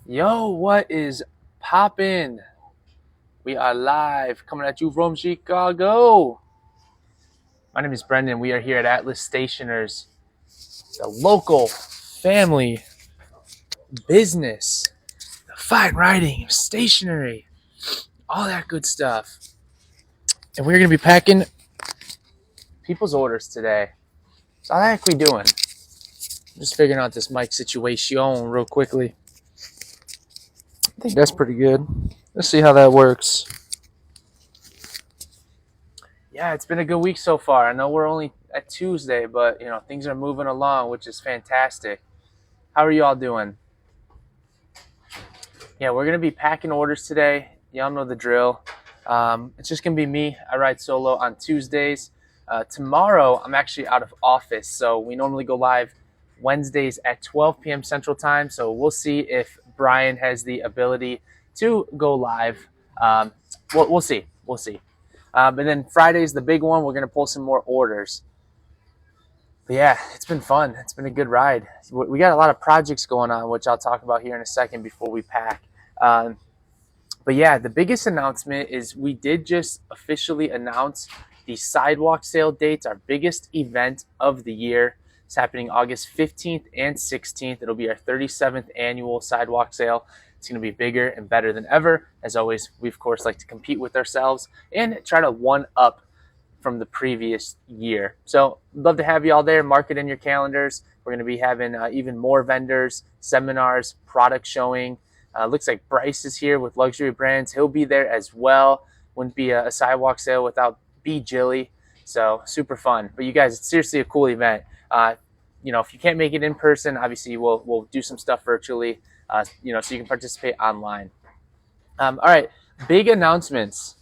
Yo, what is poppin'? We are live coming at you from Chicago. My name is Brendan. We are here at Atlas Stationers, the local family business, the fine writing, stationery, all that good stuff. And we're going to be packing people's orders today. So how the heck we doing? I'm just figuring out this mic situation real quickly. I think that's pretty good. Let's see how that works. Yeah, it's been a good week so far. I know we're only at Tuesday, but things are moving along, which is fantastic. How are you all doing? Yeah, we're gonna be packing orders today. Y'all know the drill. It's just gonna be me. I ride solo on Tuesdays. Tomorrow, I'm actually out of office, so we normally go live Wednesdays at 12 p.m. Central Time. So we'll see if Brian has the ability to go live. We'll see. We'll see. But then Friday's the big one. We're going to pull some more orders. But yeah, it's been fun. It's been a good ride. We got a lot of projects going on, which I'll talk about here in a second before we pack. But yeah, the biggest announcement is we did just officially announce the Sidewalk sale dates, our biggest event of the year. It's happening August 15th and 16th. It'll be our 37th annual Sidewalk sale. It's going to be bigger and better than ever. As always, we of course like to compete with ourselves and try to one up from the previous year. So love to have you all there. Mark it in your calendars. We're going to be having even more vendors, seminars, product showing. Looks like Bryce is here with Luxury Brands. He'll be there as well. Wouldn't be a Sidewalk sale without B. Jilly. So super fun. But you guys, it's seriously a cool event. If you can't make it in person, obviously we'll do some stuff virtually. So you can participate online. All right, big announcements.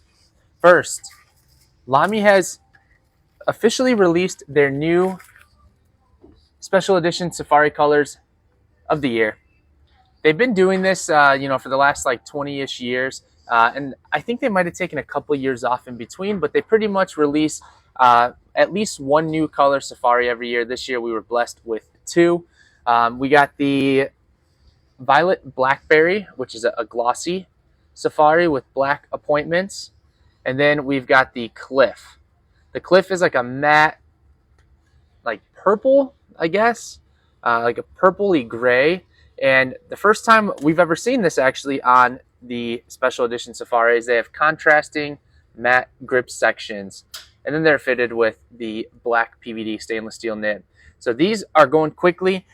First, Lami has officially released their new special edition Safari colors of the year. They've been doing this, for the last 20-ish years. And I think they might have taken a couple years off in between, but they pretty much release at least one new color Safari every year. This year we were blessed with two. We got the Violet Blackberry, which is a glossy Safari with black appointments. And then we've got the Cliff. The Cliff is like a matte, purple, I guess, like a purpley gray. And the first time we've ever seen this actually on the special edition Safaris, they have contrasting matte grip sections. And then they're fitted with the black PVD stainless steel nib. So these are going quickly.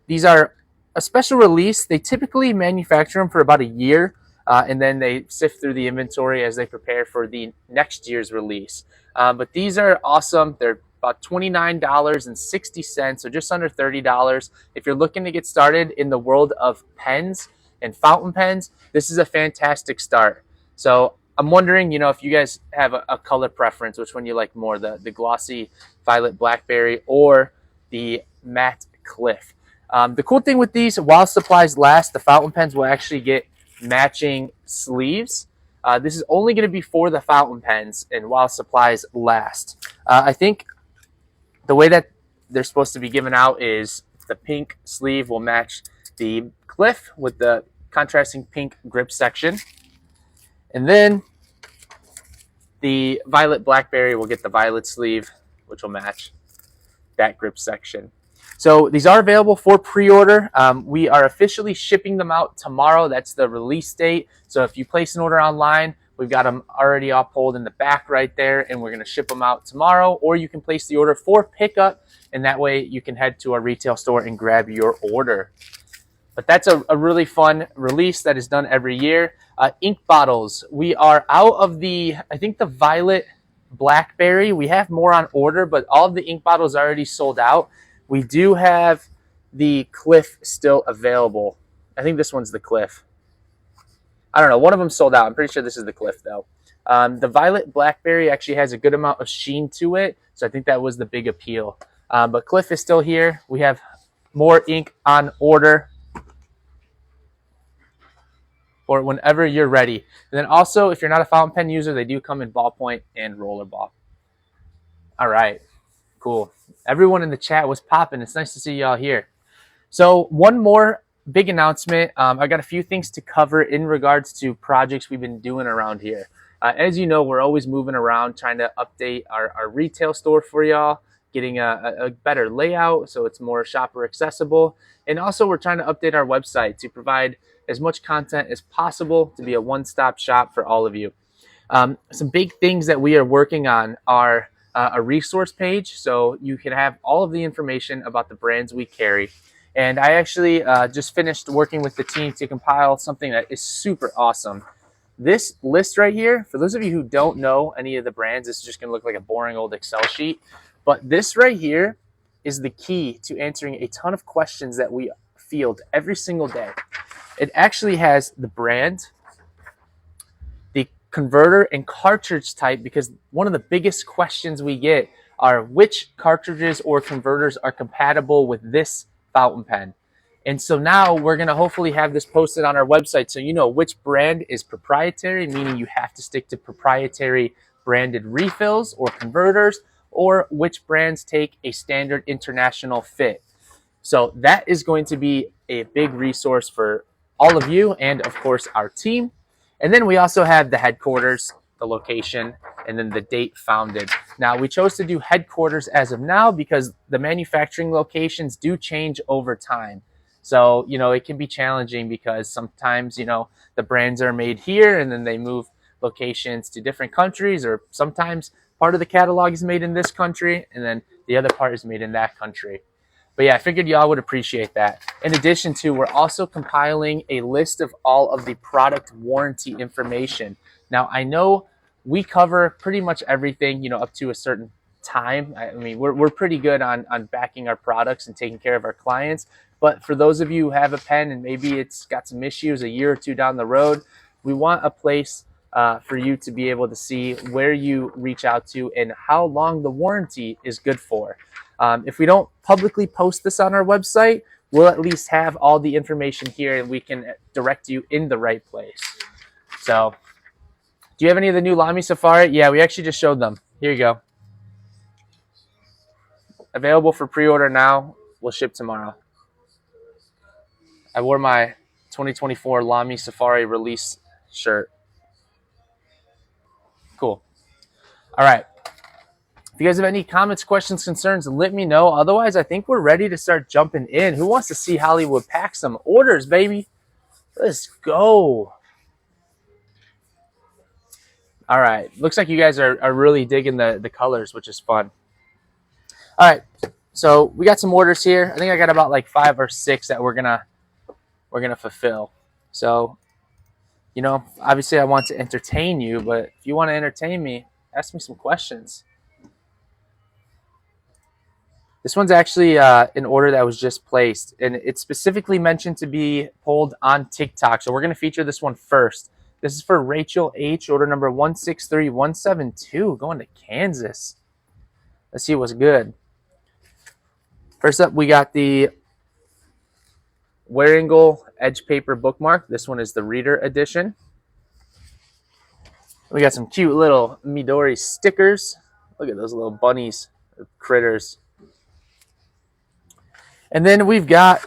These are a special release. They typically manufacture them for about a year, and then they sift through the inventory as they prepare for the next year's release. But these are awesome. They're about $29.60, so just under $30. If you're looking to get started in the world of pens and fountain pens, this is a fantastic start. So I'm wondering, if you guys have a color preference, which one you like more, the glossy Violet Blackberry or the matte Cliff. The cool thing with these, while supplies last, the fountain pens will actually get matching sleeves. This is only going to be for the fountain pens and while supplies last. I think the way that they're supposed to be given out is the pink sleeve will match the Cliff with the contrasting pink grip section. And then the Violet Blackberry will get the violet sleeve, which will match that grip section. So these are available for pre-order. We are officially shipping them out tomorrow. That's the release date. So if you place an order online, we've got them already all pulled in the back right there, and we're going to ship them out tomorrow. Or you can place the order for pickup, and that way you can head to our retail store and grab your order. But that's a really fun release that is done every year. Ink bottles. We are out of the Violet Blackberry. We have more on order, but all of the ink bottles are already sold out. We do have the Cliff still available. I think this one's the Cliff. I don't know. One of them sold out. I'm pretty sure this is the Cliff, though. The Violet Blackberry actually has a good amount of sheen to it, so I think that was the big appeal. But Cliff is still here. We have more ink on order or whenever you're ready. And then also, if you're not a fountain pen user, they do come in ballpoint and rollerball. All right, cool. Everyone in the chat was popping. It's nice to see y'all here. So one more big announcement. I got a few things to cover in regards to projects we've been doing around here. As you know, we're always moving around trying to update our retail store for y'all, getting a better layout so it's more shopper accessible. And also we're trying to update our website to provide as much content as possible to be a one-stop shop for all of you. Some big things that we are working on are a resource page, so you can have all of the information about the brands we carry. And I actually just finished working with the team to compile something that is super awesome. This list right here, for those of you who don't know any of the brands, this is just gonna look like a boring old Excel sheet. But this right here is the key to answering a ton of questions that we field every single day. It actually has the brand, the converter and cartridge type, because one of the biggest questions we get are which cartridges or converters are compatible with this fountain pen. And so now we're going to hopefully have this posted on our website so you know which brand is proprietary, meaning you have to stick to proprietary branded refills or converters, or which brands take a standard international fit. So that is going to be a big resource for all of you and, of course, our team. And then we also have the headquarters, the location, and then the date founded. Now, we chose to do headquarters as of now because the manufacturing locations do change over time. So, it can be challenging because sometimes, the brands are made here and then they move locations to different countries, or sometimes part of the catalog is made in this country and then the other part is made in that country. But yeah, I figured y'all would appreciate that. In addition to, we're also compiling a list of all of the product warranty information. Now, I know we cover pretty much everything, up to a certain time. I mean, we're pretty good on backing our products and taking care of our clients. But for those of you who have a pen and maybe it's got some issues a year or two down the road, we want a place for you to be able to see where you reach out to and how long the warranty is good for. If we don't publicly post this on our website, we'll at least have all the information here and we can direct you in the right place. So, do you have any of the new Lami Safari? Yeah, we actually just showed them. Here you go. Available for pre-order now. We'll ship tomorrow. I wore my 2024 Lami Safari release shirt. Cool. All right. If you guys have any comments, questions, concerns, let me know. Otherwise, I think we're ready to start jumping in. Who wants to see Hollywood pack some orders, baby? Let's go. All right. Looks like you guys are really digging the colors, which is fun. All right. So we got some orders here. I think I got about like 5 or 6 that we're gonna fulfill. So, obviously I want to entertain you, but if you want to entertain me, ask me some questions. This one's actually an order that was just placed, and it's specifically mentioned to be pulled on TikTok. So we're going to feature this one first. This is for Rachel H., order number 163172, going to Kansas. Let's see what's good. First up, we got the Wearingle Edge Paper Bookmark. This one is the Reader Edition. We got some cute little Midori stickers. Look at those little bunnies, or critters. And then we've got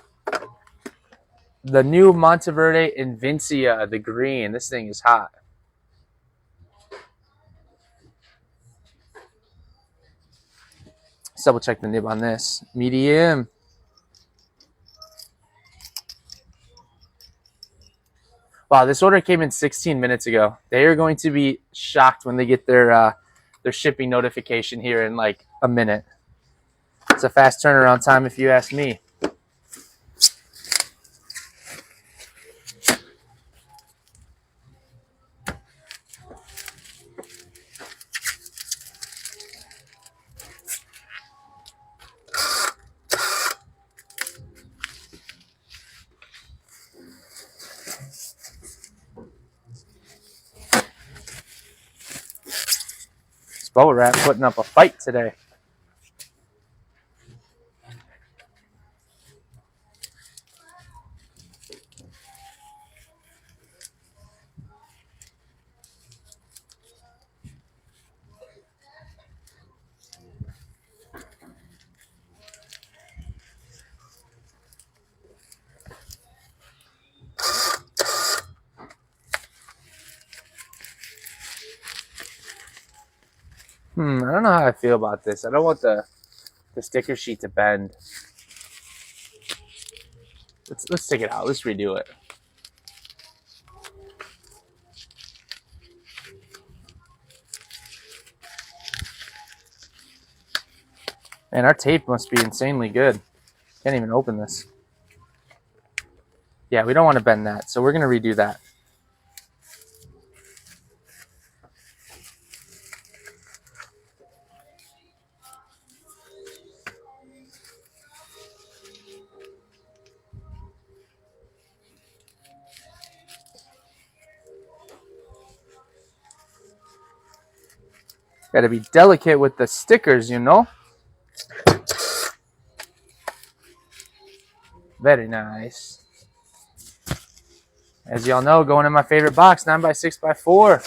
the new Monteverde Invincia, the green. This thing is hot. Let's double check the nib on this. Medium. Wow, this order came in 16 minutes ago. They are going to be shocked when they get their shipping notification here in like a minute. It's a fast turnaround time if you ask me. Bubble Wrap putting up a fight today. I don't know how I feel about this. I don't want the sticker sheet to bend. Let's take it out. Let's redo it. Man, our tape must be insanely good. Can't even open this. Yeah, we don't want to bend that, so we're going to redo that. Got to be delicate with the stickers, you know? Very nice. As y'all know, going in my favorite box, 9x6x4.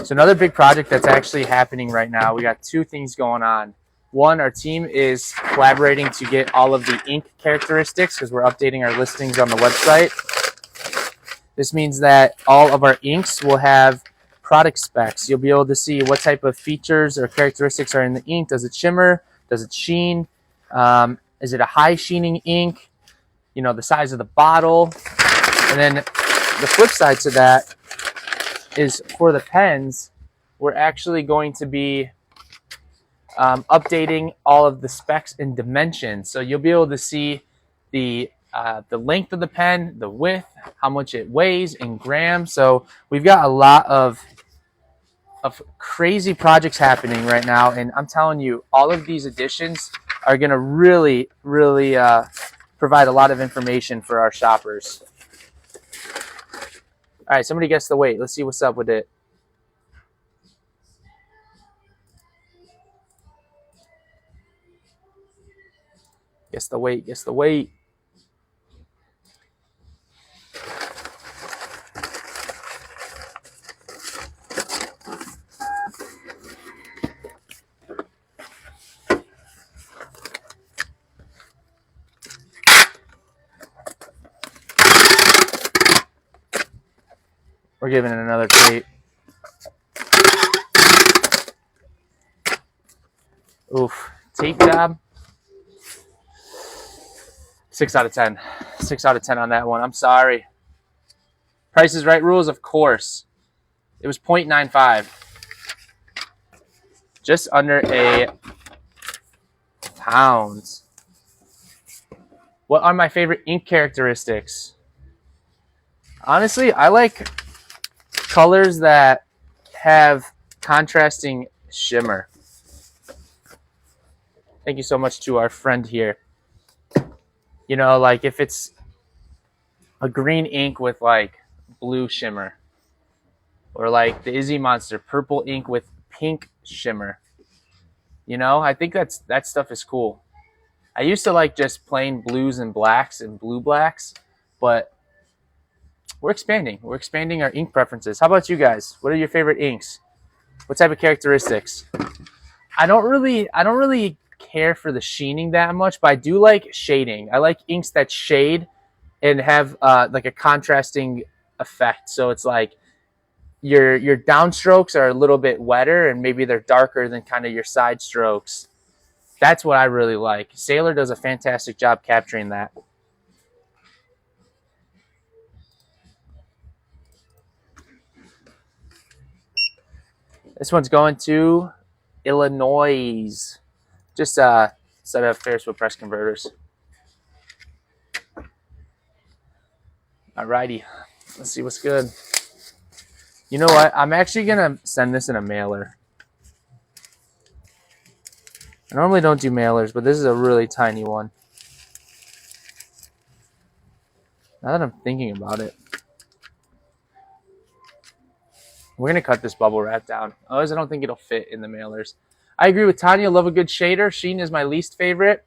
So another big project that's actually happening right now, we got two things going on. One, our team is collaborating to get all of the ink characteristics because we're updating our listings on the website. This means that all of our inks will have product specs. You'll be able to see what type of features or characteristics are in the ink. Does it shimmer? Does it sheen? Is it a high sheening ink? You know, the size of the bottle. And then the flip side to that is for the pens, we're actually going to be updating all of the specs and dimensions. So you'll be able to see the length of the pen, the width, how much it weighs in grams. So we've got a lot of crazy projects happening right now, and I'm telling you, all of these additions are going to really provide a lot of information for our shoppers. All right, somebody guess the weight. Let's see what's up with it. Guess the weight. Guess the weight. We're giving it another tape. Oof. Tape job. 6 out of 10. 6 out of 10 on that one. I'm sorry. Price is Right rules, of course. It was 0.95. Just under a pound. What are my favorite ink characteristics? Honestly, I like colors that have contrasting shimmer. Thank you so much to our friend here. You know, like if it's a green ink with like blue shimmer, or like the Izzy Monster purple ink with pink shimmer. You know, I think that stuff is cool. I used to like just plain blues and blacks and blue blacks, but we're expanding. We're expanding our ink preferences. How about you guys? What are your favorite inks? What type of characteristics? I don't really care for the sheening that much, but I do like shading. I like inks that shade and have like a contrasting effect. So it's like your downstrokes are a little bit wetter and maybe they're darker than kind of your side strokes. That's what I really like. Sailor does a fantastic job capturing that. This one's going to Illinois. Just set of Ferris wheel press converters. Alrighty, let's see what's good. You know what? I'm actually gonna send this in a mailer. I normally don't do mailers, but this is a really tiny one. Now that I'm thinking about it, we're gonna cut this bubble wrap down. Otherwise, I don't think it'll fit in the mailers. I agree with Tanya. Love a good shader. Sheen is my least favorite.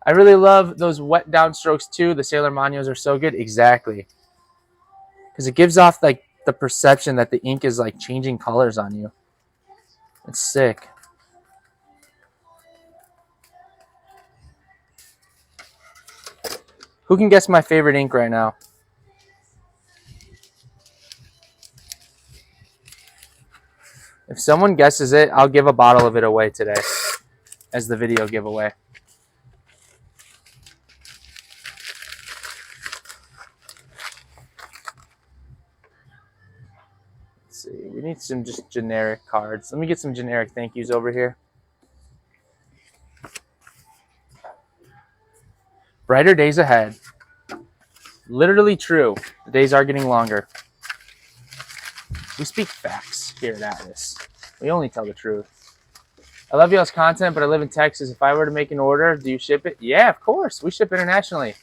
I really love those wet downstrokes too. The Sailor Manos are so good. Exactly. Because it gives off like the perception that the ink is like changing colors on you. It's sick. Who can guess my favorite ink right now? If someone guesses it, I'll give a bottle of it away today as the video giveaway. Let's see. We need some just generic cards. Let me get some generic thank yous over here. Brighter days ahead. Literally true. The days are getting longer. We speak facts here at Atlas. We only tell the truth. I love y'all's content, but I live in Texas. If I were to make an order, do you ship it? Yeah, of course. We ship internationally.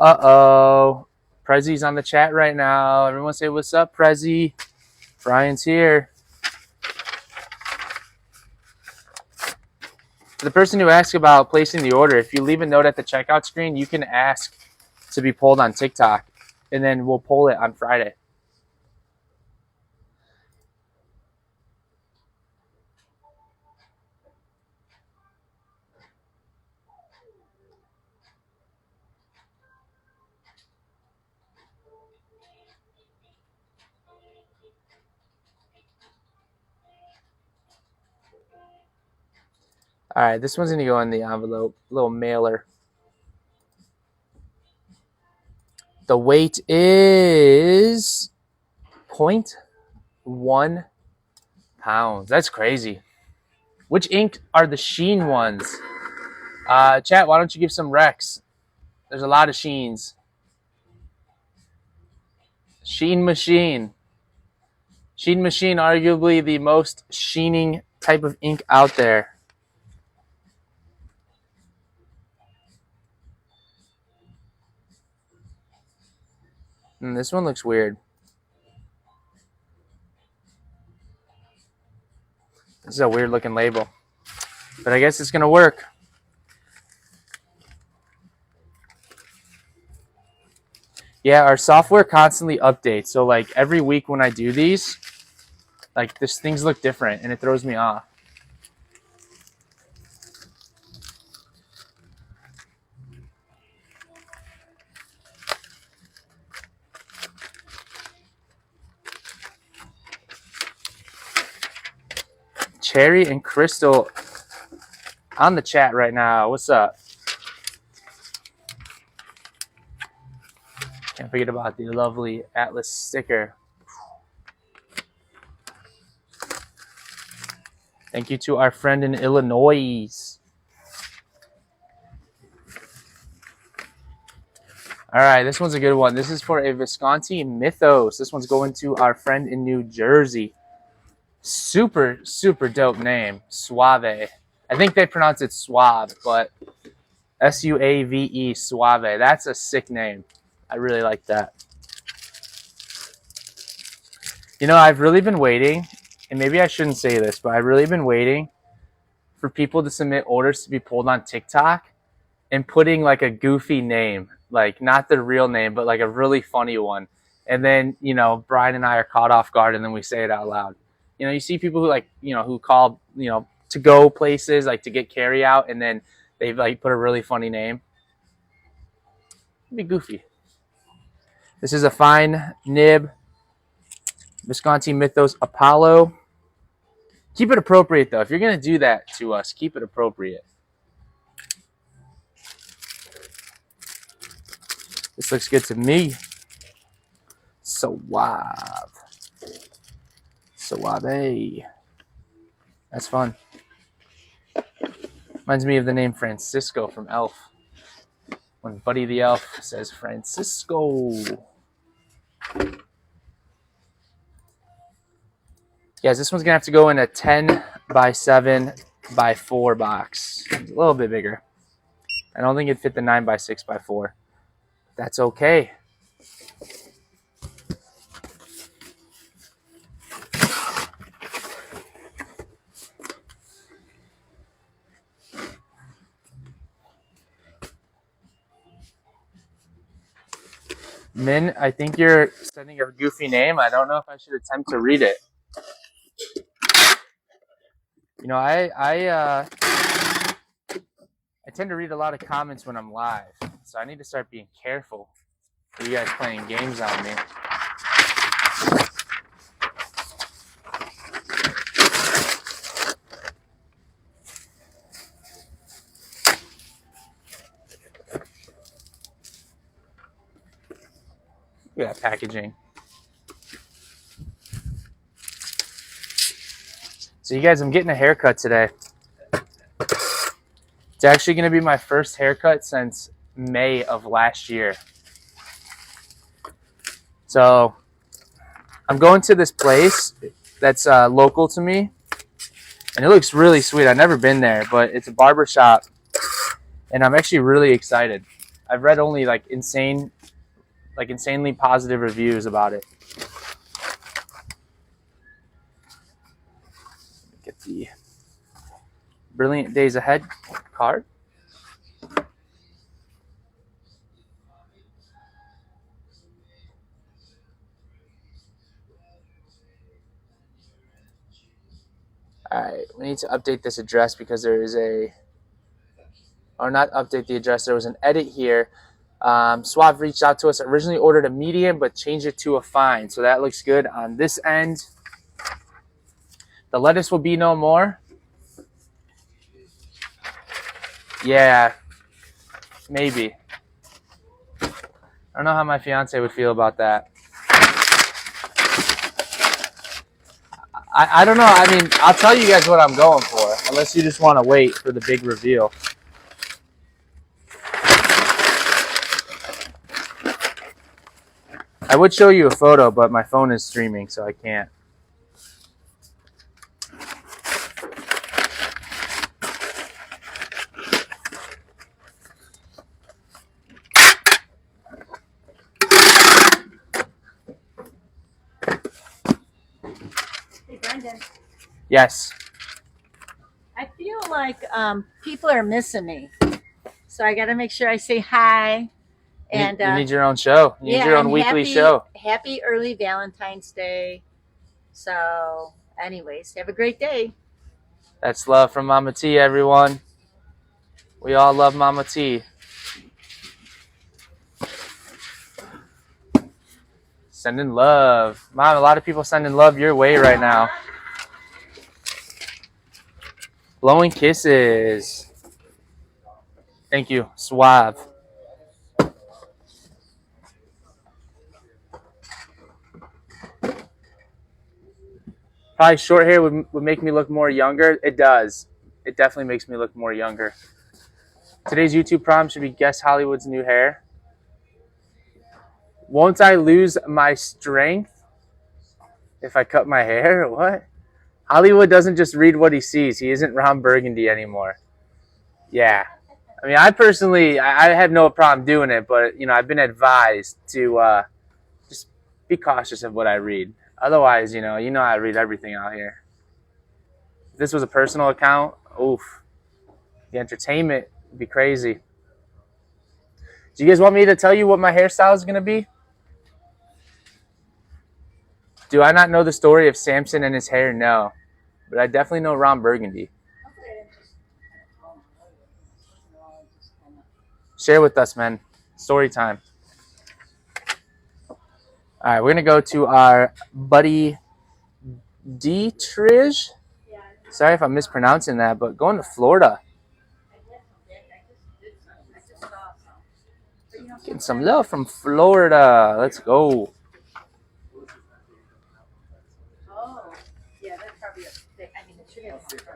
Uh-oh. Prezzy's on the chat right now. Everyone say, what's up, Prezzy? Brian's here. For the person who asked about placing the order, if you leave a note at the checkout screen, you can ask to be polled on TikTok, and then we'll poll it on Friday. All right, this one's going to go in the envelope, little mailer. The weight is 0.1 pounds. That's crazy. Which ink are the Sheen ones? Chat, why don't you give some Rex? There's a lot of Sheens. Sheen Machine. Sheen Machine, arguably the most sheening type of ink out there. This one looks weird. This is a weird looking label, but I guess it's going to work. Yeah, our software constantly updates. So like every week when I do these, like things look different and it throws me off. Cherry and Crystal on the chat right now. What's up? Can't forget about the lovely Atlas sticker. Thank you to our friend in Illinois. All right, this one's a good one. This is for a Visconti Mythos. This one's going to our friend in New Jersey. Super, super dope name. Suave. I think they pronounce it Suave, but S-U-A-V-E, Suave. That's a sick name. I really like that. You know, I've really been waiting, and maybe I shouldn't say this, but I've really been waiting for people to submit orders to be pulled on TikTok and putting like a goofy name, like not the real name, but like a really funny one. And then, you know, Brian and I are caught off guard and then we say it out loud. You know, you see people who like, you know, who call, you know, to go places, like to get carry out, and then they like put a really funny name. It'd be goofy. This is a fine nib. Visconti Mythos Apollo. Keep it appropriate though. If you're going to do that to us, keep it appropriate. This looks good to me. Suave. Suave. That's fun. Reminds me of the name Francisco from Elf. When Buddy the Elf says Francisco. Guys, this one's going to have to go in a 10 by 7 by 4 box. It's a little bit bigger. I don't think it'd fit the 9 by 6 by 4. That's okay. Min, I think you're sending a goofy name. I don't know if I should attempt to read it. You know, I I tend to read a lot of comments when I'm live, so I need to start being careful for you guys playing games on me. Look at that packaging. So you guys, I'm getting a haircut today. It's actually going to be my first haircut since May of last year. So I'm going to this place that's local to me, and it looks really sweet. I've never been there, but it's a barber shop, and I'm actually really excited. I've read only like insanely positive reviews about it. Get the Brilliant Days Ahead card. All right, we need to update this address because there is or not update the address, there was an edit here. Suave reached out to us, originally ordered a medium, but changed it to a fine. So that looks good on this end. The lettuce will be no more. Yeah, maybe. I don't know how my fiance would feel about that. I don't know. I mean, I'll tell you guys what I'm going for, unless you just want to wait for the big reveal. I would show you a photo, but my phone is streaming, so I can't. Hey, Brendan. Yes. I feel like people are missing me, so I got to make sure I say hi. And you need your own show. You need your own weekly show. Happy early Valentine's Day. So, anyways, have a great day. That's love from Mama T, everyone. We all love Mama T. Sending love. Mom, a lot of people sending love your way right now. Blowing kisses. Thank you, Suave. Probably short hair would make me look more younger. It does. It definitely makes me look more younger. Today's YouTube prompt should be guess Hollywood's new hair. Won't I lose my strength if I cut my hair? What? Hollywood doesn't just read what he sees. He isn't Ron Burgundy anymore. Yeah. I mean, I personally, I have no problem doing it, but, you know, I've been advised to just be cautious of what I read. Otherwise, you know I read everything out here. If this was a personal account, oof. The entertainment would be crazy. Do you guys want me to tell you what my hairstyle is going to be? Do I not know the story of Samson and his hair? No. But I definitely know Ron Burgundy. Share with us, man. Story time. All right, we're going to go to our buddy Dietrich. Sorry if I'm mispronouncing that, but going to Florida. Getting some love from Florida. Let's go.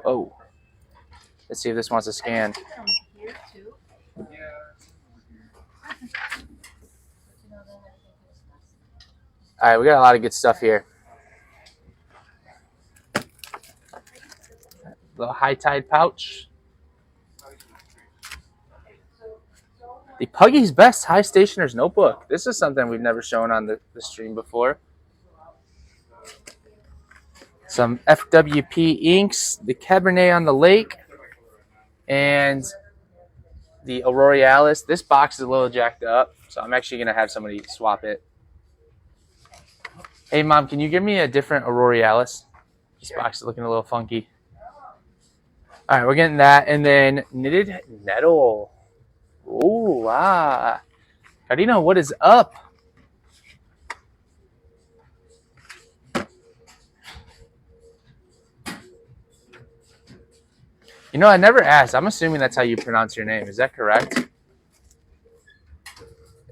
Oh. Let's see if this wants to scan. All right, we got a lot of good stuff here. Little high tide pouch. The Puggy's Best High Stationer's Notebook. This is something we've never shown on the stream before. Some FWP inks, the Cabernet on the Lake, and the Auroralis. This box is a little jacked up, so I'm actually going to have somebody swap it. Hey, Mom, can you give me a different Auroralis? This box is looking a little funky. All right, we're getting that. And then knitted nettle. Ooh, wow. Karina, what is up? You know, I never asked. I'm assuming that's how you pronounce your name. Is that correct?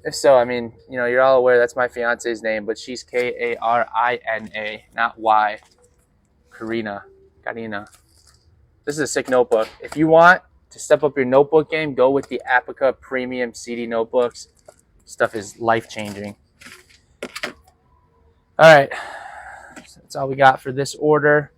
If so, I mean, you know, you're all aware that's my fiance's name, but she's Karina, not Y. Karina. Karina. This is a sick notebook. If you want to step up your notebook game, go with the Apica Premium CD notebooks. Stuff is life-changing. All right. So that's all we got for this order.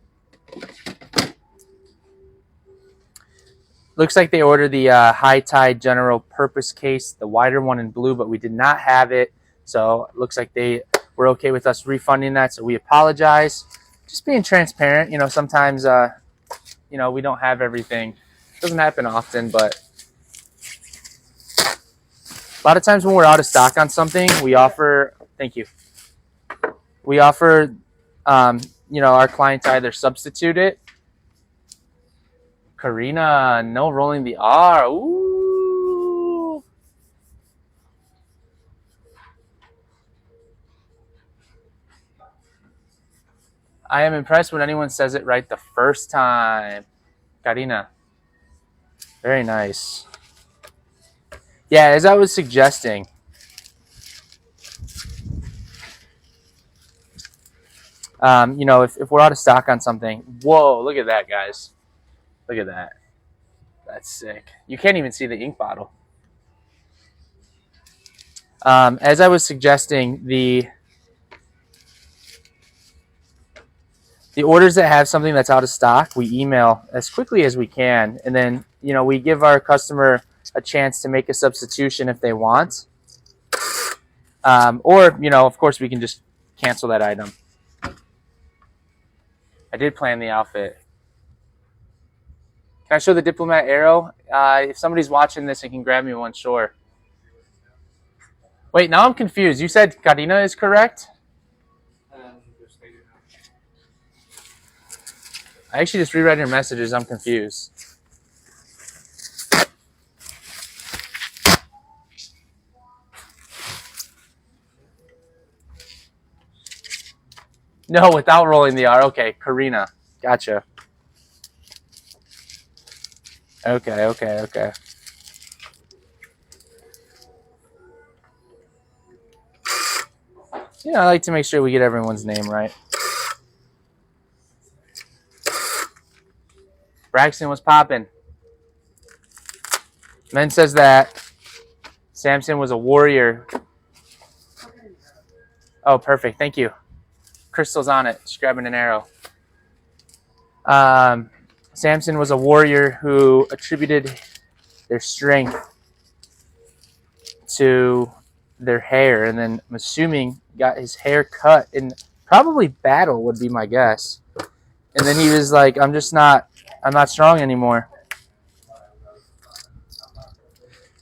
Looks like they ordered the High Tide General Purpose case, the wider one in blue, but we did not have it. So it looks like they were okay with us refunding that. So we apologize. Just being transparent. You know, sometimes, you know, we don't have everything. It doesn't happen often, but a lot of times when we're out of stock on something, we offer, thank you. We offer, you know, our client to either substitute it. Karina, no rolling the R. Ooh. I am impressed when anyone says it right the first time. Karina. Very nice. Yeah, as I was suggesting, you know, if we're out of stock on something, whoa, look at that, guys. Look at that. That's sick. You can't even see the ink bottle. As I was suggesting, the orders that have something that's out of stock, we email as quickly as we can, and then, you know, we give our customer a chance to make a substitution if they want, or, you know, of course, we can just cancel that item. I did plan the outfit. Can I show the diplomat arrow? If somebody's watching this and can grab me one, sure. Wait, now I'm confused. You said Karina is correct? I actually just reread your messages. I'm confused. No, without rolling the R. Okay, Karina. Gotcha. Okay. Yeah, I like to make sure we get everyone's name right. Braxton was popping. Men says that Samson was a warrior. Oh, perfect. Thank you. Crystal's on it. She's grabbing an arrow. Samson was a warrior who attributed their strength to their hair, and then I'm assuming got his hair cut in probably battle would be my guess. And then he was like, I'm not strong anymore.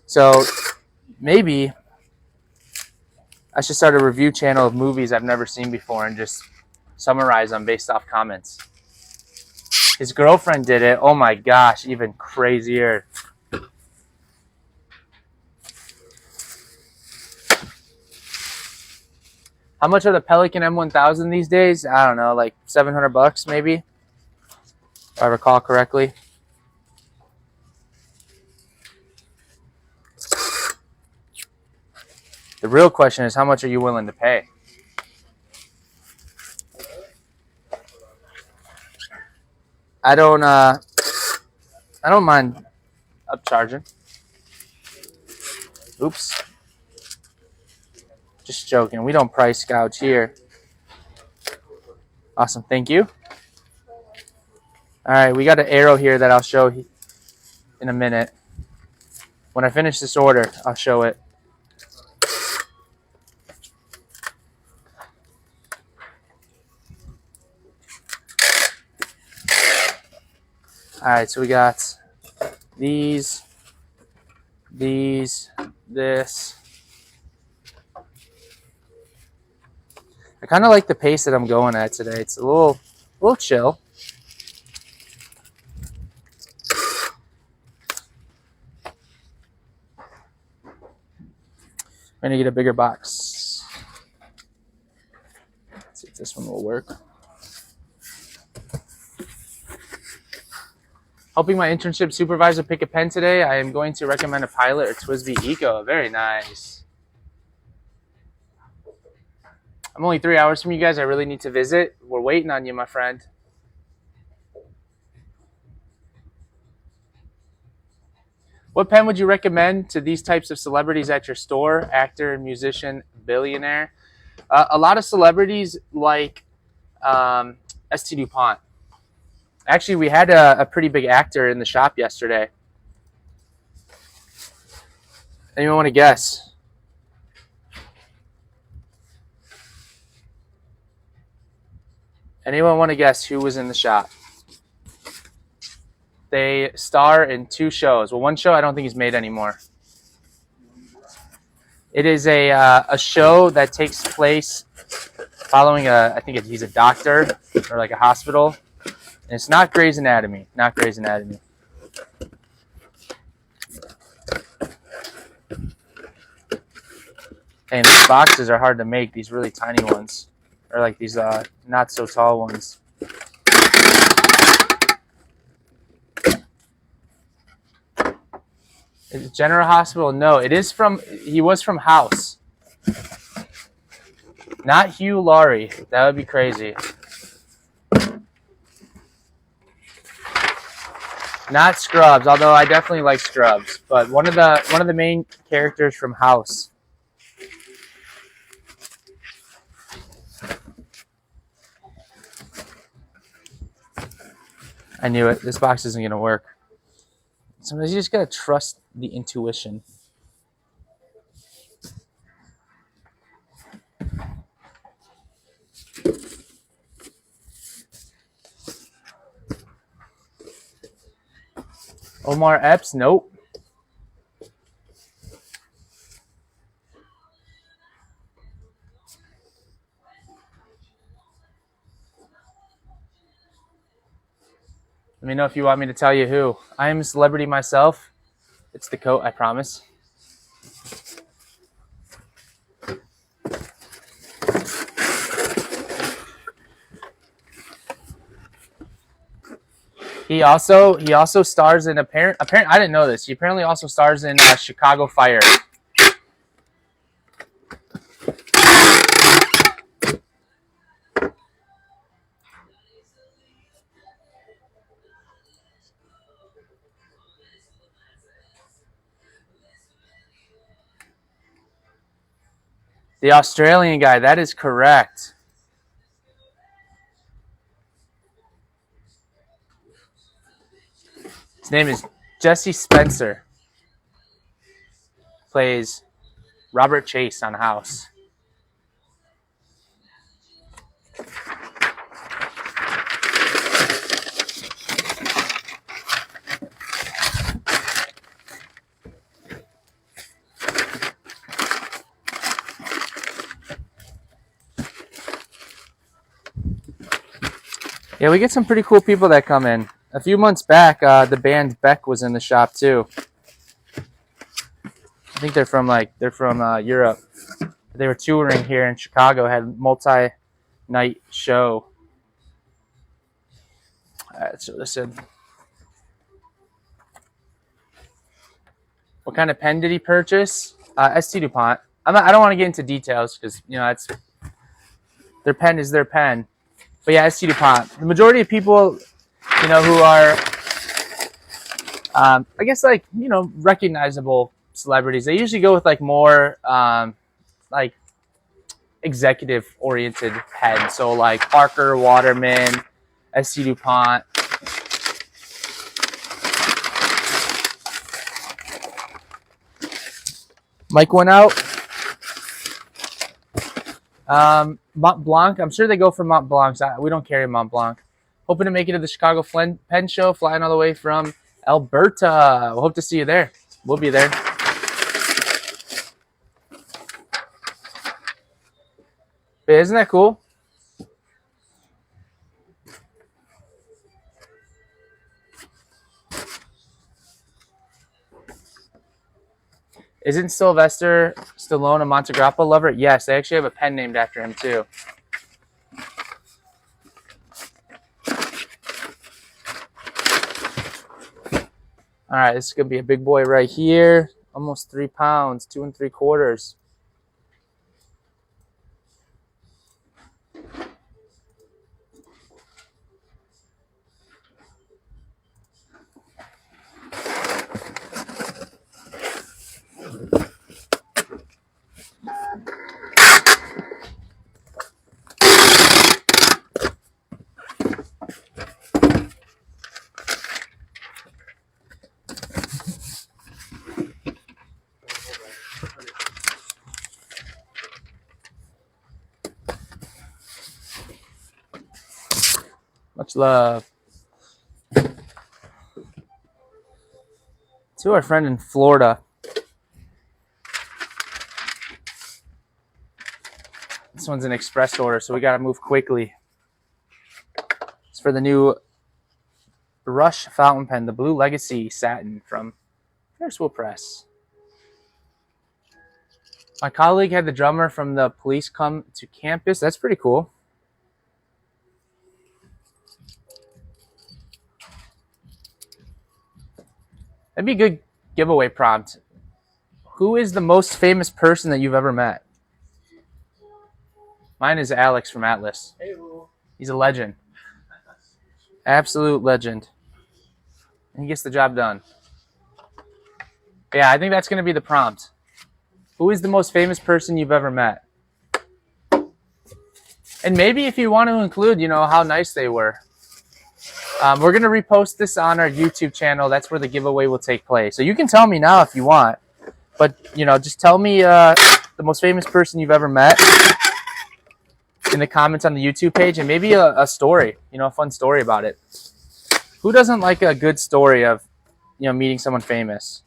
So maybe I should start a review channel of movies I've never seen before and just summarize them based off comments. His girlfriend did it. Oh my gosh, even crazier. How much are the Pelican M1000 these days? I don't know, like $700 maybe, if I recall correctly. The real question is, how much are you willing to pay? I don't mind upcharging. Oops. Just joking. We don't price gouge here. Awesome. Thank you. All right. We got an arrow here that I'll show in a minute. When I finish this order, I'll show it. All right. So we got these, this. I kind of like the pace that I'm going at today. It's a little chill. I'm gonna get a bigger box. Let's see if this one will work. Helping my internship supervisor pick a pen today, I am going to recommend a Pilot or Twisby Eco. Very nice. I'm only 3 hours from you guys. I really need to visit. We're waiting on you, my friend. What pen would you recommend to these types of celebrities at your store? Actor, musician, billionaire. A lot of celebrities like St. DuPont. Actually, we had a pretty big actor in the shop yesterday. Anyone want to guess? Anyone want to guess who was in the shop? They star in 2 shows. Well, one show I don't think he's made anymore. It is a show that takes place following I think he's a doctor or like a hospital. And it's not Grey's Anatomy. Not Grey's Anatomy. And these boxes are hard to make. These really tiny ones. Or like these not so tall ones. Is it General Hospital? No, it is from, he was from House. Not Hugh Laurie. That would be crazy. Not Scrubs, although I definitely like Scrubs. But one of the main characters from House. I knew it. This box isn't going to work. Sometimes you just got to trust the intuition. Omar Epps? Nope. Let me know if you want me to tell you who. I am a celebrity myself. It's the coat, I promise. He also stars in apparent I didn't know this. He apparently also stars in Chicago Fire. The Australian guy, that is correct. His name is Jesse Spencer. Plays Robert Chase on House. Yeah, we get some pretty cool people that come in. A few months back, the band Beck was in the shop too. I think they're from Europe. They were touring here in Chicago, had multi-night show. All right, so listen. What kind of pen did he purchase? St. DuPont. I don't want to get into details because that's their pen is their pen. But yeah, St. DuPont. The majority of people, who are, I guess recognizable celebrities, they usually go with more executive oriented pens. So like Parker, Waterman, St. DuPont. Mike went out. Mont Blanc. I'm sure they go for Mont Blancs. We don't carry Mont Blanc. Hoping to make it to the Chicago Pen Show, flying all the way from Alberta. We'll hope to see you there. We'll be there. But isn't that cool? Isn't Sylvester Stallone a Monte Grappa lover? Yes, they actually have a pen named after him too. All right, this is gonna be a big boy right here. Almost 3 pounds, 2 3/4. Much love. To our friend in Florida. This one's an express order, so we gotta move quickly. It's for the new Rush fountain pen, the Blue Legacy Satin from Ferris Wheel Press. My colleague had the drummer from the police come to campus. That's pretty cool. That'd be a good giveaway prompt. Who is the most famous person that you've ever met? Mine is Alex from Atlas. He's a legend. Absolute legend. And he gets the job done. Yeah, I think that's going to be the prompt. Who is the most famous person you've ever met? And maybe if you want to include, how nice they were. We're going to repost this on our YouTube channel. That's where the giveaway will take place. So you can tell me now if you want. But, just tell me the most famous person you've ever met in the comments on the YouTube page. And maybe a story, a fun story about it. Who doesn't like a good story of, meeting someone famous?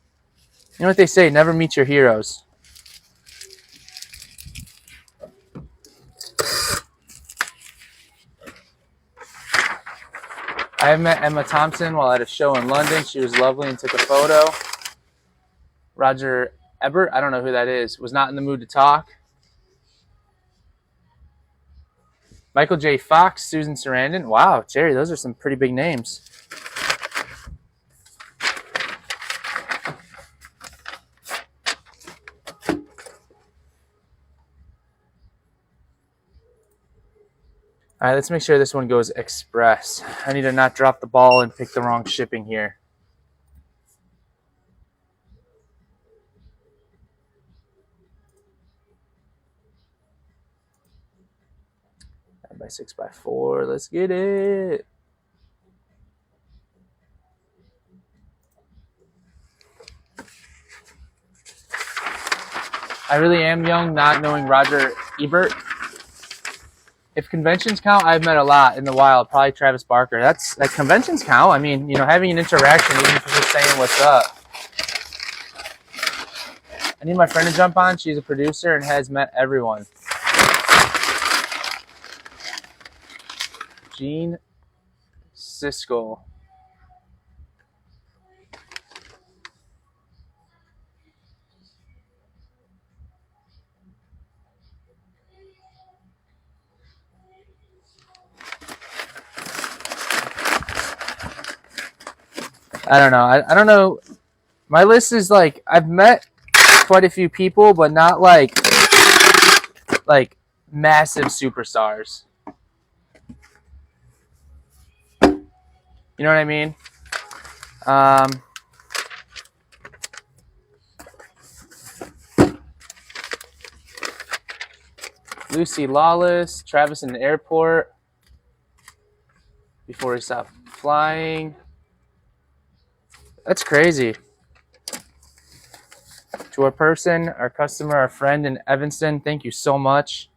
You know what they say, never meet your heroes. I met Emma Thompson while at a show in London. She was lovely and took a photo. Roger Ebert, I don't know who that is, was not in the mood to talk. Michael J. Fox, Susan Sarandon. Wow, Jerry, those are some pretty big names. All right, let's make sure this one goes express. I need to not drop the ball and pick the wrong shipping here. 9x6x4, let's get it. I really am young, not knowing Roger Ebert. If conventions count, I've met a lot in the wild. Probably Travis Barker. That conventions count. I mean, having an interaction, even if it's just saying what's up. I need my friend to jump on. She's a producer and has met everyone. Jean Siskel. I don't know. I don't know. My list is like, I've met quite a few people, but not like massive superstars. You know what I mean? Lucy Lawless, Travis in the airport before he stopped flying. That's crazy. To our person, our customer, our friend in Evanston, thank you so much.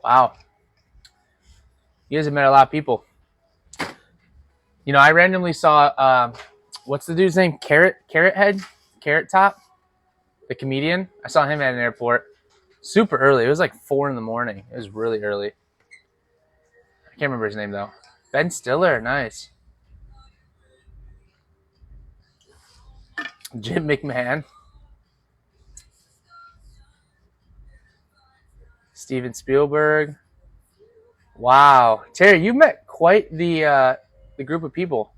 Wow. You guys have met a lot of people. I randomly saw, what's the dude's name? Carrot Top, the comedian. I saw him at an airport. super early. It was like 4 in the morning. It was really early. I can't remember his name though. Ben Stiller, nice. Jim McMahon. Steven Spielberg. Wow, Terry, you met quite the group of people.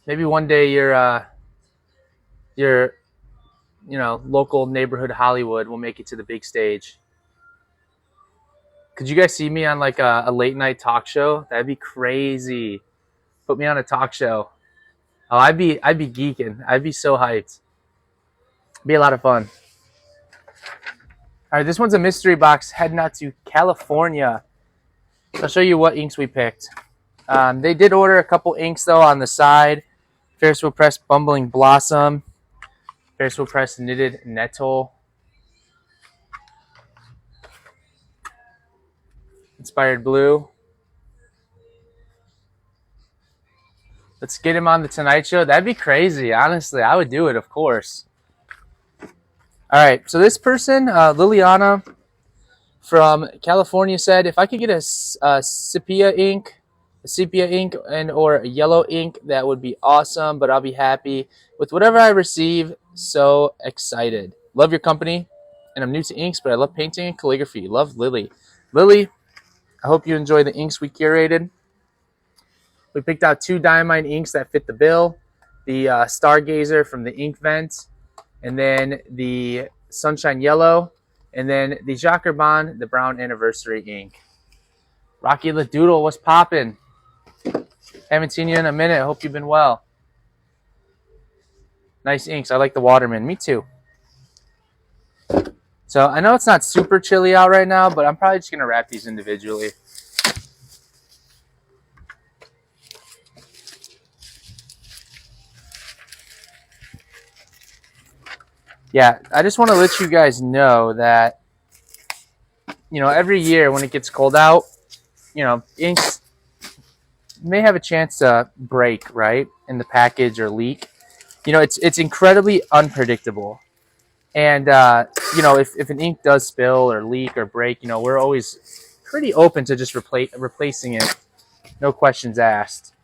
Maybe one day your local neighborhood Hollywood will make it to the big stage. Could you guys see me on like a late night talk show? That'd be crazy. Put me on a talk show. Oh, I'd be geeking. I'd be so hyped. Be a lot of fun. All right, this one's a mystery box heading out to California. I'll show you what inks we picked. They did order a couple inks though on the side. Ferris Wheel Press Bumbling Blossom. Ferris Wheel Press Knitted Nettle. Inspired Blue. Let's get him on the Tonight Show. That'd be crazy. Honestly, I would do it, of course. All right, so this person, Liliana from California, said if I could get a sepia ink, and or a yellow ink, that would be awesome. But I'll be happy with whatever I receive. So excited! Love your company, and I'm new to inks, but I love painting and calligraphy. Love, Lily. Lily, I hope you enjoy the inks we curated. We picked out 2 diamine inks that fit the bill: the Stargazer from the Ink Vent, and then the Sunshine Yellow, and then the Jacques Herbin, the Brown Anniversary ink. Rocky the Doodle, what's poppin'? Haven't seen you in a minute. Hope you've been well. Nice inks. I like the Waterman. Me too. So I know it's not super chilly out right now, but I'm probably just going to wrap these individually. Yeah, I just want to let you guys know that, every year when it gets cold out, inks may have a chance to break, right, in the package or leak. It's incredibly unpredictable. And, if an ink does spill or leak or break, we're always pretty open to just replacing it. No questions asked.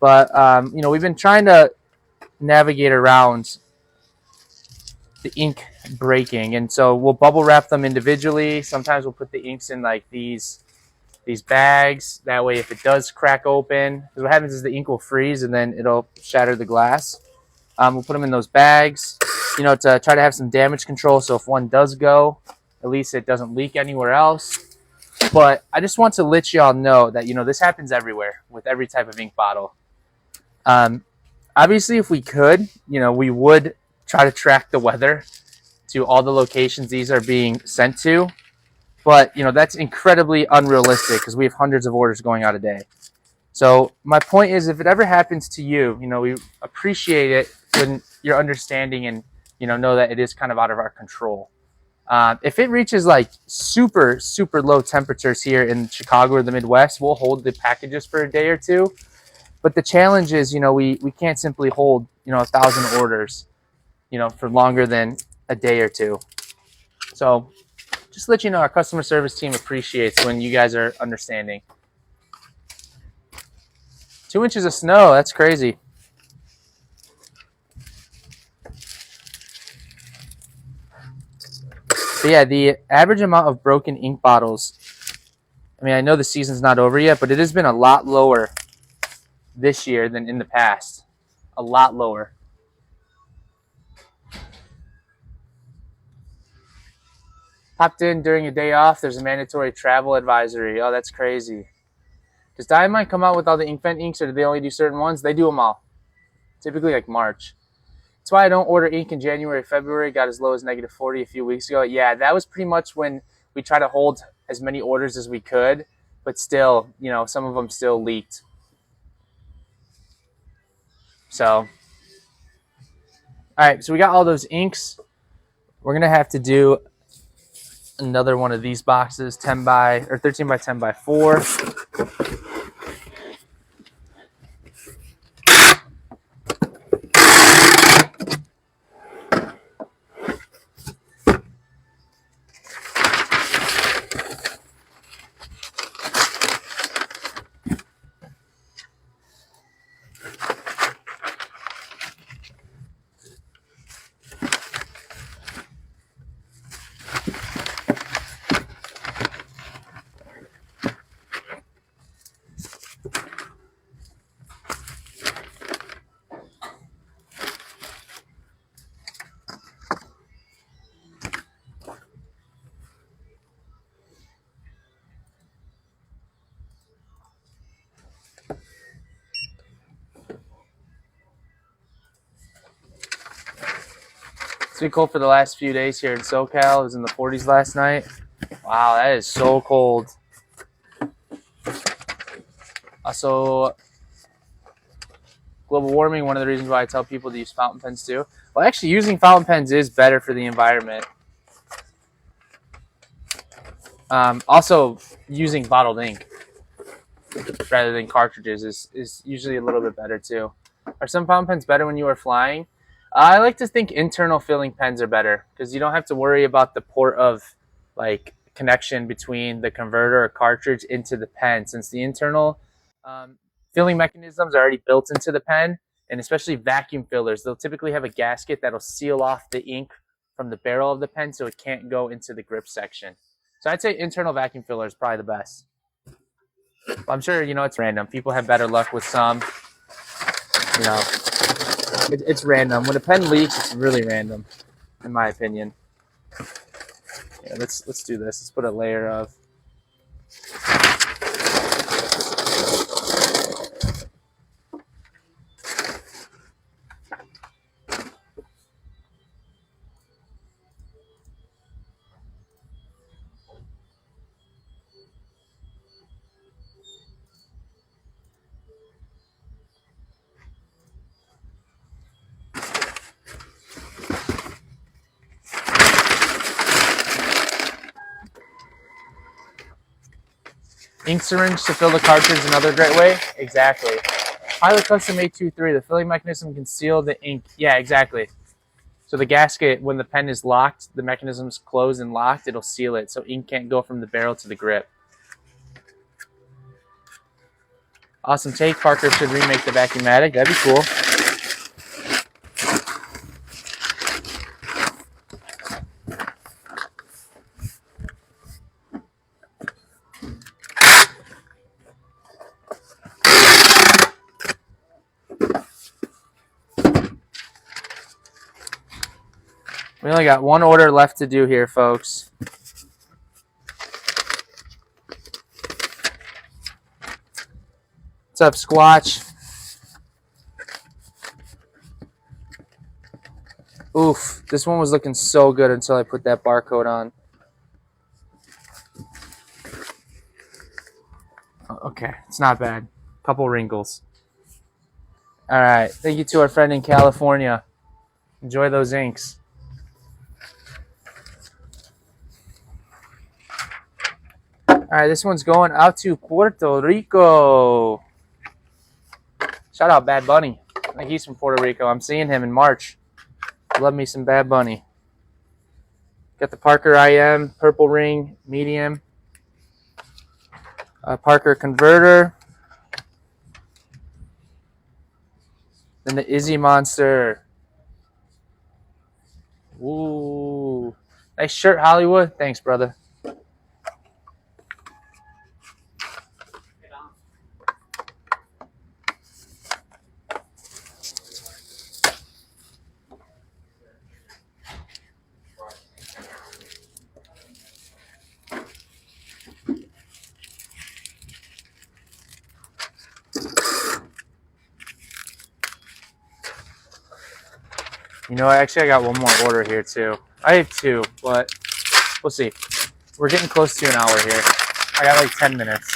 But, we've been trying to navigate around the ink breaking, and so we'll bubble wrap them individually. Sometimes we'll put the inks in like these bags. That way, if it does crack open, because what happens is the ink will freeze and then it'll shatter the glass. We'll put them in those bags, to try to have some damage control. So if one does go, at least it doesn't leak anywhere else. But I just want to let y'all know that, this happens everywhere with every type of ink bottle. Obviously, if we could, we would try to track the weather to all the locations these are being sent to. But, that's incredibly unrealistic because we have hundreds of orders going out a day. So my point is, if it ever happens to you, we appreciate it when you're understanding and, know that it is kind of out of our control. If it reaches like super, super low temperatures here in Chicago or the Midwest, we'll hold the packages for a day or two. But the challenge is, we can't simply hold, 1,000 orders, for longer than a day or two. So just to let you know, our customer service team appreciates when you guys are understanding. 2 inches of snow, that's crazy. But yeah, the average amount of broken ink bottles, I know the season's not over yet, but it has been a lot lower this year than in the past. A lot lower. Popped in during a day off. There's a mandatory travel advisory. Oh, that's crazy. Does Diamond come out with all the Inkvent inks, or do they only do certain ones? They do them all. Typically like March. That's why I don't order ink in January, February. Got as low as -40 a few weeks ago. Yeah, that was pretty much when we try to hold as many orders as we could. But still, some of them still leaked. So, all right. So we got all those inks. We're going to have to do another one of these boxes, 13 by 10 by 4. It's been cold for the last few days here in SoCal. It was in the 40s last night. Wow, that is so cold. Also, global warming, one of the reasons why I tell people to use fountain pens too. Well, actually, using fountain pens is better for the environment. Also, using bottled ink rather than cartridges is usually a little bit better too. Are some fountain pens better when you are flying? I like to think internal filling pens are better because you don't have to worry about the port of like connection between the converter or cartridge into the pen, since the internal filling mechanisms are already built into the pen. And especially vacuum fillers, they'll typically have a gasket that'll seal off the ink from the barrel of the pen so it can't go into the grip section. So I'd say internal vacuum filler is probably the best. But I'm sure, it's random. People have better luck with some. It's random. When a pen leaks, it's really random, in my opinion. Yeah, let's do this. Let's put a layer of. Ink syringe to fill the cartridge, another great way. Exactly. Pilot Custom 823, the filling mechanism can seal the ink. Yeah, exactly. So the gasket, when the pen is locked, the mechanism's closed and locked, it'll seal it so ink can't go from the barrel to the grip. Awesome take. Parker should remake the Vacuumatic. That'd be cool. We only got one order left to do here, folks. What's up, Squatch? Oof, this one was looking so good until I put that barcode on. Okay, it's not bad. Couple wrinkles. All right, thank you to our friend in California. Enjoy those inks. All right, this one's going out to Puerto Rico. Shout out Bad Bunny. I think he's from Puerto Rico. I'm seeing him in March. Love me some Bad Bunny. Got the Parker IM, purple ring, medium. Parker converter. Then the Izzy Monster. Ooh. Nice shirt, Hollywood. Thanks, brother. Actually, I got one more order here, too. I have two, but we'll see. We're getting close to an hour here. I got like 10 minutes.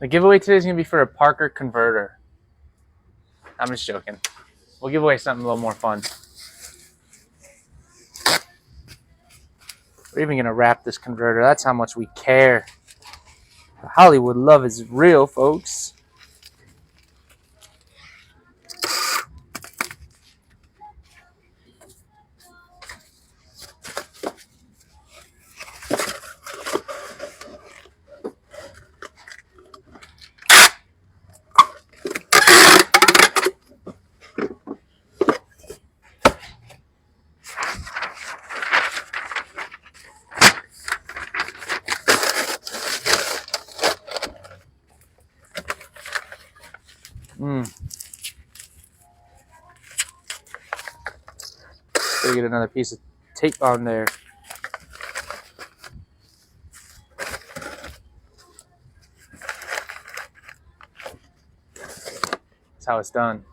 The giveaway today is going to be for a Parker converter. I'm just joking. We'll give away something a little more fun. We're even going to wrap this converter. That's how much we care. The Hollywood love is real, folks. Gotta get another piece of tape on there. That's how it's done.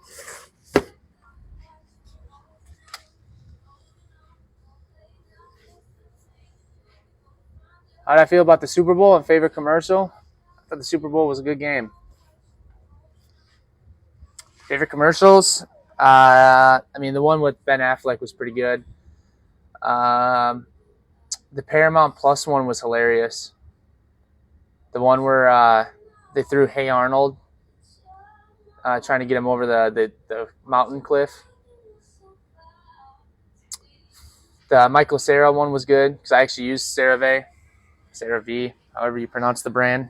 How did I feel about the Super Bowl and favorite commercial? I thought the Super Bowl was a good game. Favorite commercials? I mean, the one with Ben Affleck was pretty good. The Paramount Plus one was hilarious. The one where they threw Hey Arnold, trying to get him over the mountain cliff. The Michael Cera one was good because I actually used CeraVe, however you pronounce the brand.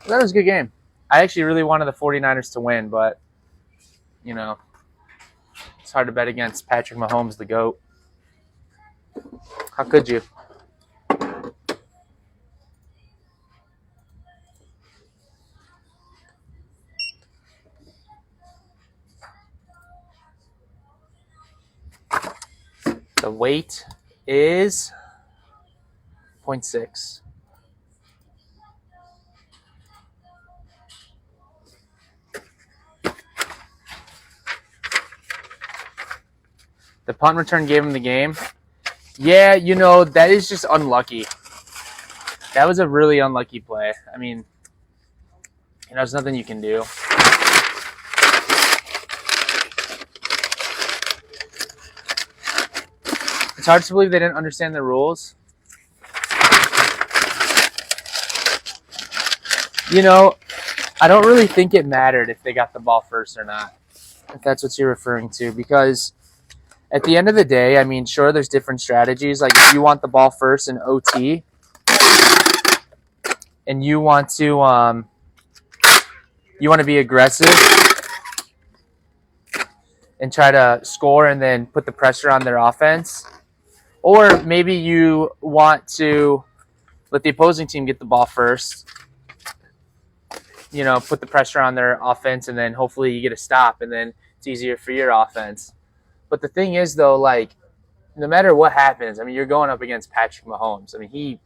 That was a good game. I actually really wanted the 49ers to win, but, you know, it's hard to bet against Patrick Mahomes, the GOAT. How could you? The weight is 0.6. The punt return gave him the game. Yeah, you know, that is just unlucky. That was a really unlucky play. I mean, you know, there's nothing you can do. It's hard to believe they didn't understand the rules. You know, I don't really think it mattered if they got the ball first or not, if that's what you're referring to, because at the end of the day, I mean, sure, there's different strategies. Like if you want the ball first in OT and you want to be aggressive and try to score and then put the pressure on their offense, or maybe you want to let the opposing team get the ball first, you know, put the pressure on their offense, and then hopefully you get a stop, and then it's easier for your offense. But the thing is, though, like, no matter what happens, I mean, you're going up against Patrick Mahomes. I mean, he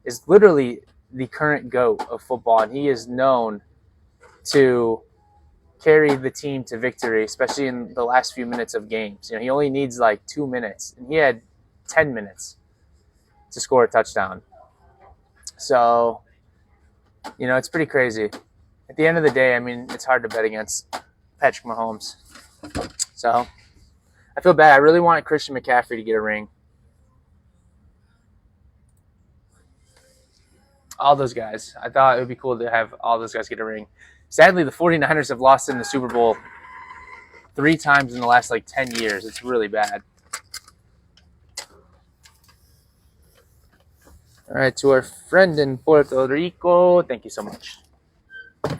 is literally the current GOAT of football, and he is known to carry the team to victory, especially in the last few minutes of games. You know, he only needs like 2 minutes, and he had 10 minutes to score a touchdown. So, you know, it's pretty crazy. At the end of the day, I mean, it's hard to bet against Patrick Mahomes. So, I feel bad. I really wanted Christian McCaffrey to get a ring. All those guys. I thought it would be cool to have all those guys get a ring. Sadly, the 49ers have lost in the Super Bowl 3 times in the last, 10 years. It's really bad. All right, to our friend in Puerto Rico, thank you so much. All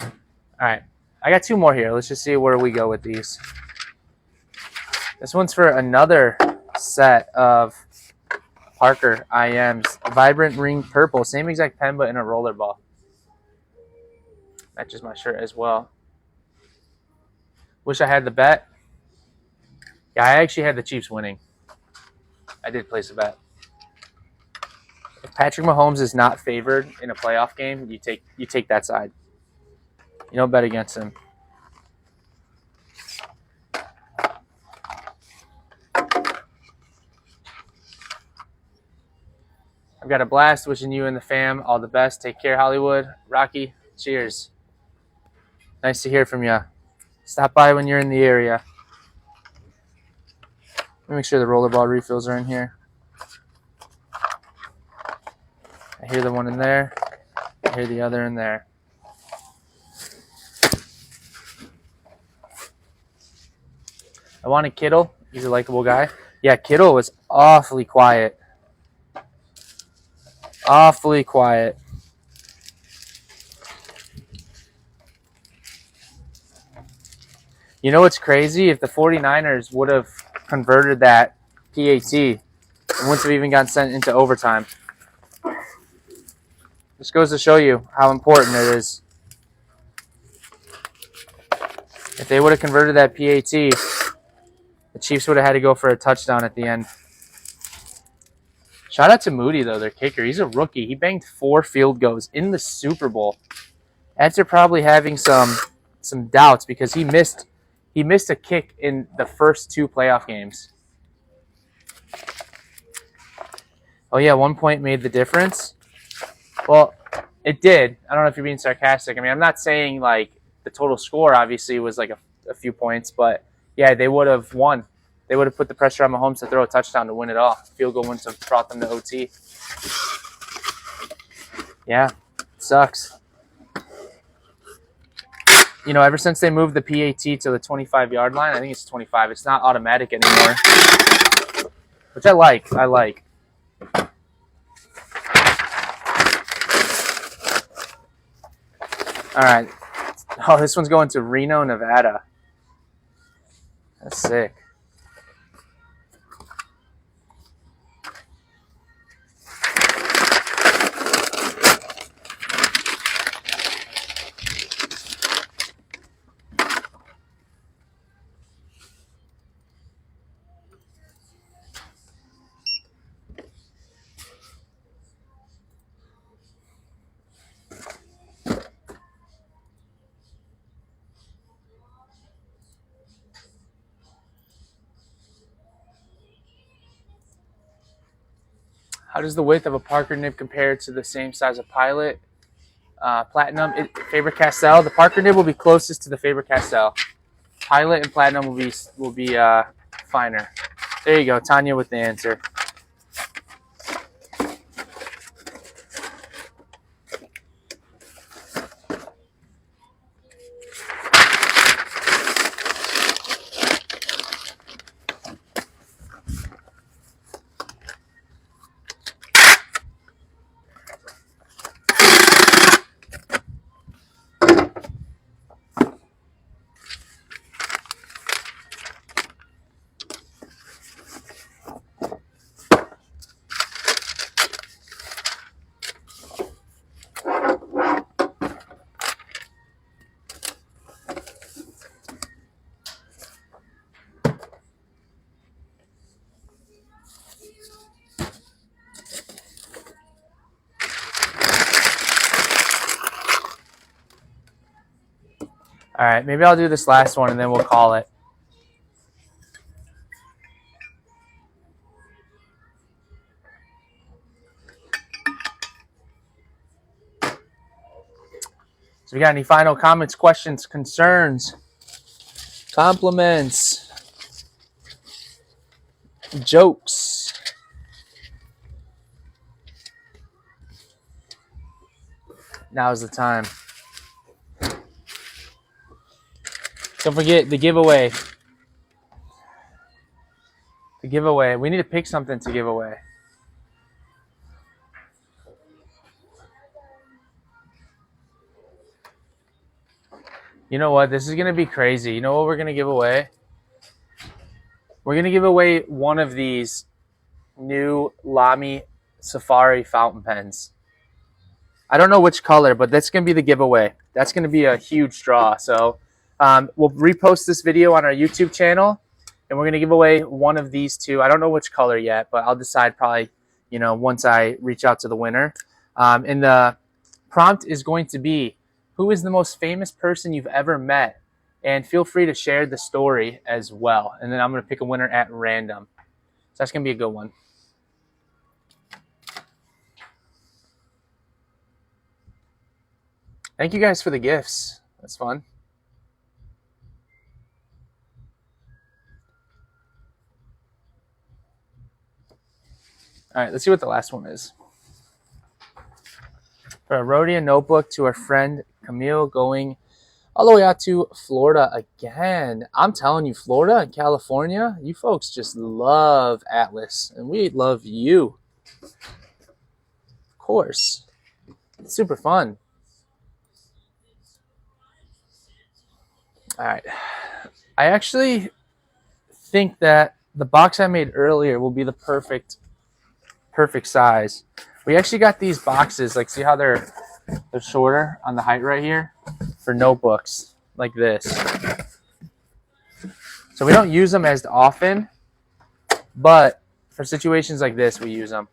right, I got 2 more here. Let's just see where we go with these. This one's for another set of Parker IMs. Vibrant Ring Purple. Same exact pen, but in a roller ball. Matches my shirt as well. Wish I had the bet. Yeah, I actually had the Chiefs winning. I did place a bet. If Patrick Mahomes is not favored in a playoff game, you take that side. You don't bet against him. I've got a blast. Wishing you and the fam all the best. Take care, Hollywood. Rocky, cheers. Nice to hear from you. Stop by when you're in the area. Let me make sure the rollerball refills are in here. I hear the one in there. I hear the other in there. I wanted Kittle. He's a likable guy. Yeah, Kittle was awfully quiet. Awfully quiet. You know what's crazy? If the 49ers would have converted that PAT, it wouldn't have even gotten sent into overtime. This goes to show you how important it is. If they would have converted that PAT, the Chiefs would have had to go for a touchdown at the end. Shout out to Moody, though, their kicker. He's a rookie. He banged 4 field goals in the Super Bowl after probably having some doubts because he missed a kick in the first 2 playoff games. Oh, yeah, 1 point made the difference. Well, it did. I don't know if you're being sarcastic. I mean, I'm not saying, like, the total score obviously was like a few points, but, yeah, they would have won. They would have put the pressure on Mahomes to throw a touchdown to win it all. Field goal wouldn't have brought them to OT. Yeah, it sucks. You know, ever since they moved the PAT to the 25-yard line, I think it's 25. It's not automatic anymore, which I like. All right. Oh, this one's going to Reno, Nevada. That's sick. How does the width of a Parker nib compare to the same size of Pilot? Platinum, Faber-Castell. The Parker nib will be closest to the Faber-Castell. Pilot and Platinum will be finer. There you go, Tanya with the answer. All right, maybe I'll do this last one and then we'll call it. So we got any final comments, questions, concerns, compliments, jokes? Now's the time. Don't forget the giveaway. The giveaway. We need to pick something to give away. You know what? This is going to be crazy. You know what we're going to give away? We're going to give away one of these new Lami Safari Fountain Pens. I don't know which color, but that's going to be the giveaway. That's going to be a huge draw. So we'll repost this video on our YouTube channel, and we're going to give away one of these 2. I don't know which color yet, but I'll decide probably, you know, once I reach out to the winner. And the prompt is going to be, who is the most famous person you've ever met? And feel free to share the story as well. And then I'm going to pick a winner at random. So that's going to be a good one. Thank you guys for the gifts. That's fun. All right, let's see what the last one is. For a Rhodian notebook to our friend Camille, going all the way out to Florida again. I'm telling you, Florida and California, you folks just love Atlas, and we love you. Of course. It's super fun. All right. I actually think that the box I made earlier will be the perfect size. We actually got these boxes, like see how they're shorter on the height right here, for notebooks like this. So we don't use them as often, but for situations like this, we use them.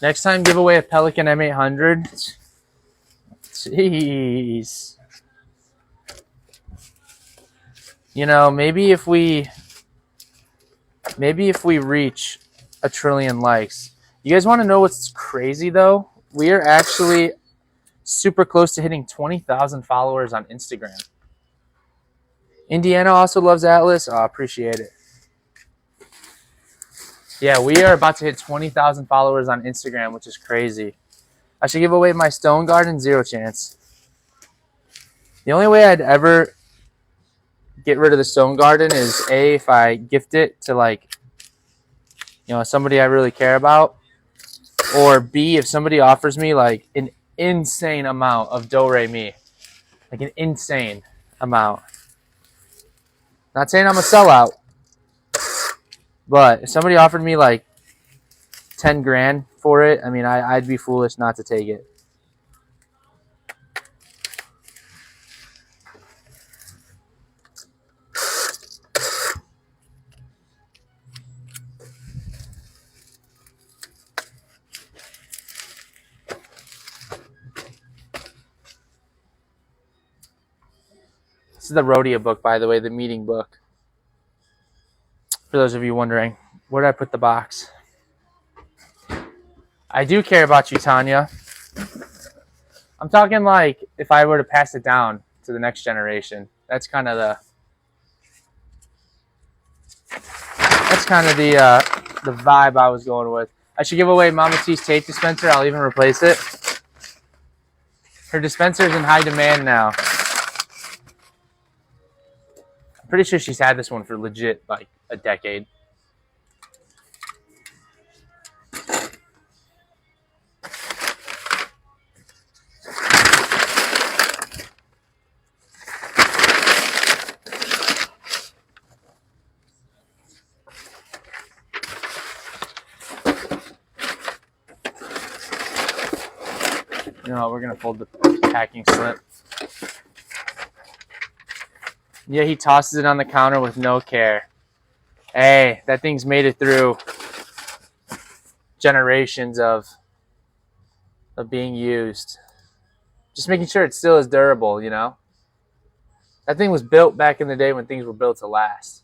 Next time, give away a Pelican M800. Jeez. You know, maybe if we reach 1 trillion likes. You guys want to know what's crazy though? We are actually super close to hitting 20,000 followers on Instagram. Indiana also loves Atlas. Oh, I appreciate it. Yeah, we are about to hit 20,000 followers on Instagram, which is crazy. I should give away my stone garden, 0 chance. The only way I'd ever get rid of the stone garden is A, if I gift it to like, you know, somebody I really care about, or B, if somebody offers me like an insane amount of do-re-mi, like an insane amount. Not saying I'm a sellout, but if somebody offered me like 10 grand for it, I mean, I'd be foolish not to take it. This is the Rhodia book, by the way, the meeting book. For those of you wondering, where did I put the box? I do care about you, Tanya. I'm talking like if I were to pass it down to the next generation. That's kind of the vibe I was going with. I should give away Mama T's tape dispenser. I'll even replace it. Her dispenser is in high demand now. I'm pretty sure she's had this one for legit like a decade. You know, we're gonna fold the packing slip. Yeah, he tosses it on the counter with no care. Hey, that thing's made it through generations of being used. Just making sure it still is durable, you know? That thing was built back in the day when things were built to last.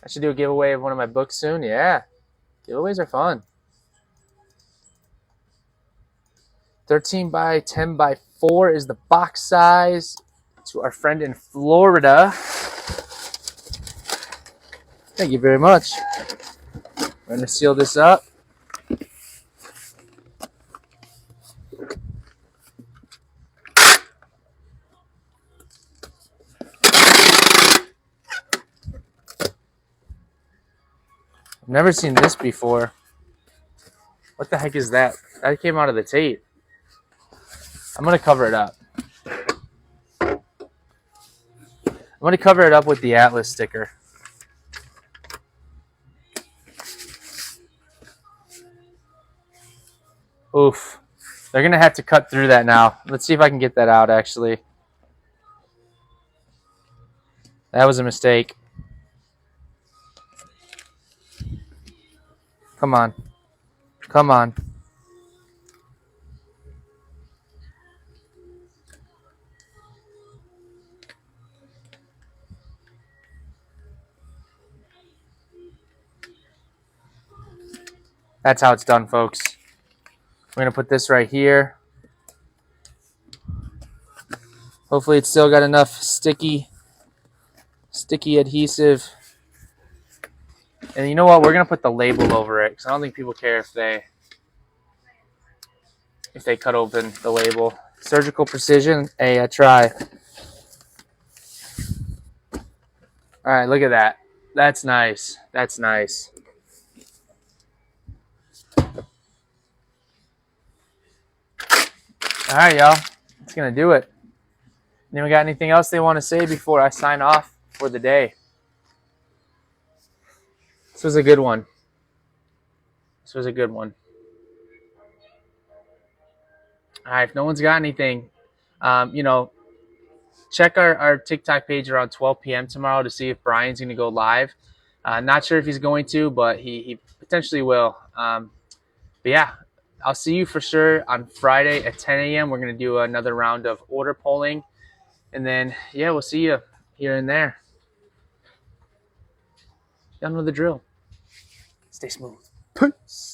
I should do a giveaway of one of my books soon. Yeah, giveaways are fun. 13 by 10 by 4 is the box size. To our friend in Florida. Thank you very much. We're going to seal this up. I've never seen this before. What the heck is that? That came out of the tape. I'm going to cover it up. I'm going to cover it up with the Atlas sticker. Oof. They're going to have to cut through that now. Let's see if I can get that out, actually. That was a mistake. Come on. Come on. That's how it's done, folks. We're going to put this right here. Hopefully it's still got enough sticky adhesive. And you know what? We're going to put the label over it because I don't think people care if they cut open the label. Surgical precision. Hey, I try. All right, look at that. That's nice. That's nice. All right, y'all. That's going to do it. Anyone got anything else they want to say before I sign off for the day? This was a good one. This was a good one. All right, if no one's got anything, you know, check our TikTok page around 12 p.m. tomorrow to see if Brian's going to go live. Not sure if he's going to, but he potentially will. But yeah, I'll see you for sure on Friday at 10 a.m. We're going to do another round of order polling. And then, yeah, we'll see you here and there. Y'all know the drill. Stay smooth. Peace.